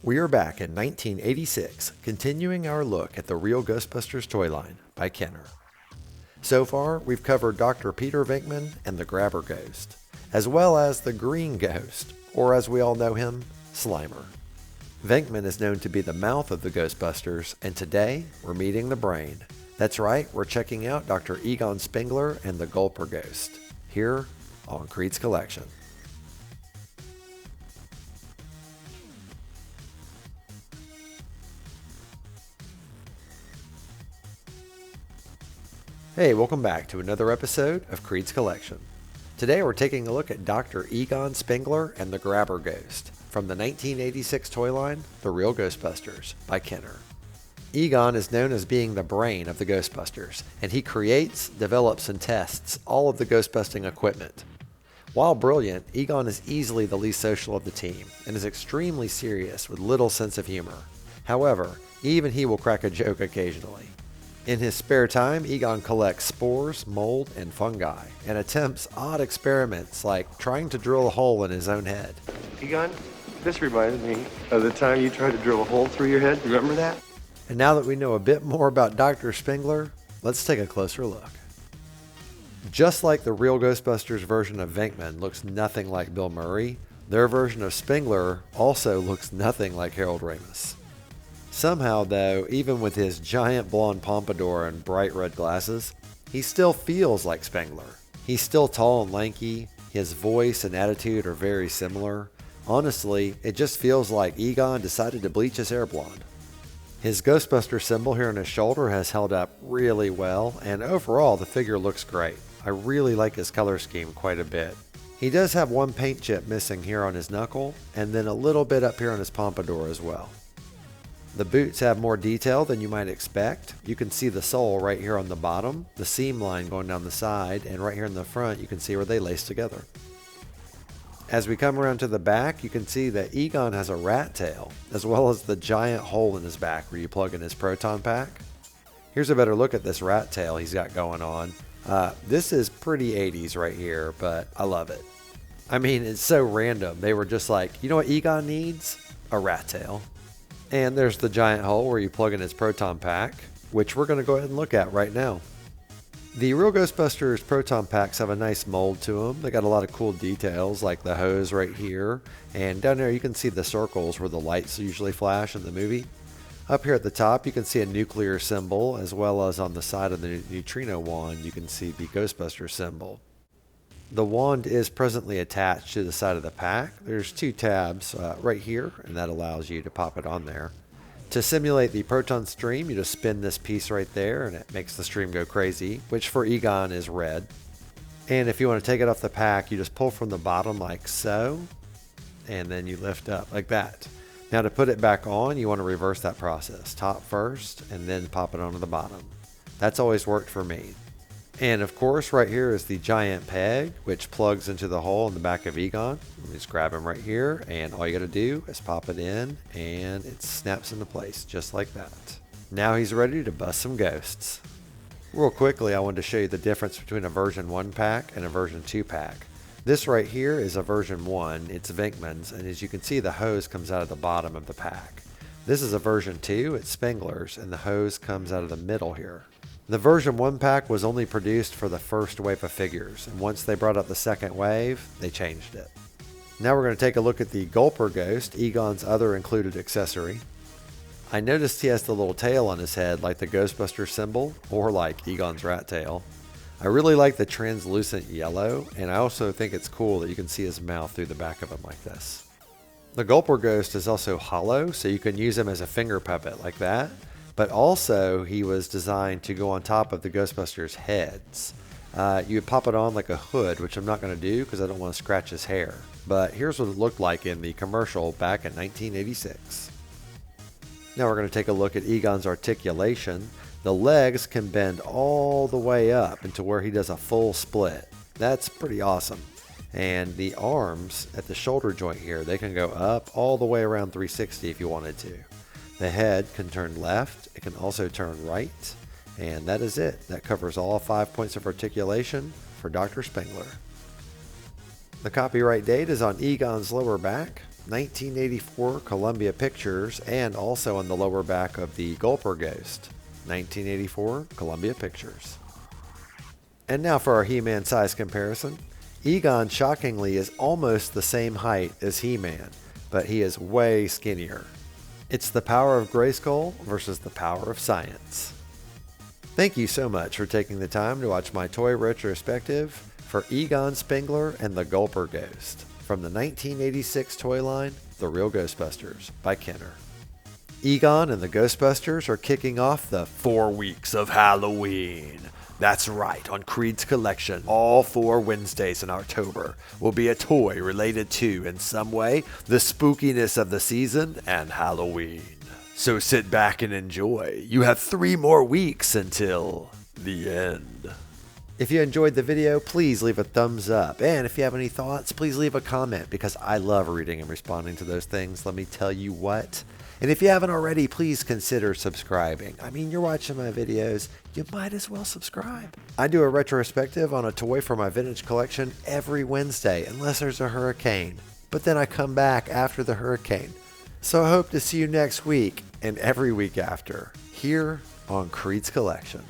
We are back in 1986, continuing our look at the Real Ghostbusters toy line by Kenner. So far, we've covered Dr. Peter Venkman and the Grabber Ghost, as well as the Green Ghost, or as we all know him, Slimer. Venkman is known to be the mouth of the Ghostbusters, and today we're meeting the brain. That's right, we're checking out Dr. Egon Spengler and the Gulper Ghost, here on KREED'S Collection. Hey, welcome back to another episode of KREED'S Collection. Today we're taking a look at Dr. Egon Spengler and the Grabber Ghost from the 1986 toy line, The Real Ghostbusters by Kenner. Egon is known as being the brain of the Ghostbusters, and he creates, develops, and tests all of the ghostbusting equipment. While brilliant, Egon is easily the least social of the team and is extremely serious with little sense of humor. However, even he will crack a joke occasionally. In his spare time, Egon collects spores, mold, and fungi, and attempts odd experiments like trying to drill a hole in his own head. Egon, this reminds me of the time you tried to drill a hole through your head. Remember that? And now that we know a bit more about Dr. Spengler, let's take a closer look. Just like the Real Ghostbusters version of Venkman looks nothing like Bill Murray, their version of Spengler also looks nothing like Harold Ramis. Somehow, though, even with his giant blonde pompadour and bright red glasses, he still feels like Spengler. He's still tall and lanky, his voice and attitude are very similar. Honestly, it just feels like Egon decided to bleach his hair blonde. His Ghostbuster symbol here on his shoulder has held up really well, and overall the figure looks great. I really like his color scheme quite a bit. He does have one paint chip missing here on his knuckle, and then a little bit up here on his pompadour as well. The boots have more detail than you might expect. You can see the sole right here on the bottom, the seam line going down the side, and right here in the front you can see where they lace together. As we come around to the back, you can see that Egon has a rat tail, as well as the giant hole in his back where you plug in his proton pack. Here's a better look at this rat tail he's got going on. This is pretty 80s right here, but I love it. I mean, it's so random. They were just like, you know what Egon needs? A rat tail. And there's the giant hole where you plug in his proton pack, which we're going to go ahead and look at right now. The Real Ghostbusters proton packs have a nice mold to them. They got a lot of cool details like the hose right here. And down there you can see the circles where the lights usually flash in the movie. Up here at the top you can see a nuclear symbol, as well as on the side of the neutrino wand you can see the Ghostbuster symbol. The wand is presently attached to the side of the pack. There's two tabs right here, and that allows you to pop it on there. To simulate the proton stream, you just spin this piece right there, and it makes the stream go crazy, which for Egon is red. And if you want to take it off the pack, you just pull from the bottom like so, and then you lift up like that. Now to put it back on, you want to reverse that process. Top first, and then pop it onto the bottom. That's always worked for me. And of course, right here is the giant peg, which plugs into the hole in the back of Egon. You just grab him right here, and all you got to do is pop it in, and it snaps into place just like that. Now he's ready to bust some ghosts. Real quickly, I wanted to show you the difference between a version 1 pack and a version 2 pack. This right here is a version 1, it's Venkman's, and as you can see, the hose comes out of the bottom of the pack. This is a version 2, it's Spengler's, and the hose comes out of the middle here. The version 1 pack was only produced for the first wave of figures, and once they brought out the second wave, they changed it. Now we're going to take a look at the Gulper Ghost, Egon's other included accessory. I noticed he has the little tail on his head like the Ghostbuster symbol, or like Egon's rat tail. I really like the translucent yellow, and I also think it's cool that you can see his mouth through the back of him like this. The Gulper Ghost is also hollow, so you can use him as a finger puppet like that. But also, he was designed to go on top of the Ghostbusters' heads. You would pop it on like a hood, which I'm not going to do because I don't want to scratch his hair. But here's what it looked like in the commercial back in 1986. Now we're going to take a look at Egon's articulation. The legs can bend all the way up into where he does a full split. That's pretty awesome. And the arms at the shoulder joint here, they can go up all the way around 360 if you wanted to. The head can turn left, it can also turn right, and that is it. That covers all 5 points of articulation for Dr. Spengler. The copyright date is on Egon's lower back, 1984 Columbia Pictures, and also on the lower back of the Gulper Ghost. 1984 Columbia Pictures. And now for our He-Man size comparison. Egon, shockingly, is almost the same height as He-Man, but he is way skinnier. It's the power of Grayskull versus the power of science. Thank you so much for taking the time to watch my toy retrospective for Egon Spengler and the Gulper Ghost from the 1986 toy line, The Real Ghostbusters by Kenner. Egon and the Ghostbusters are kicking off the 4 weeks of Halloween. That's right, on KREED'S Collection, all 4 Wednesdays in October will be a toy related to, in some way, the spookiness of the season and Halloween. So sit back and enjoy. You have 3 more weeks until the end. If you enjoyed the video, please leave a thumbs up. And if you have any thoughts, please leave a comment, because I love reading and responding to those things, let me tell you what. And if you haven't already, please consider subscribing. I mean, you're watching my videos, you might as well subscribe. I do a retrospective on a toy for my vintage collection every Wednesday, unless there's a hurricane. But then I come back after the hurricane. So I hope to see you next week and every week after, here on KREED'S Collection.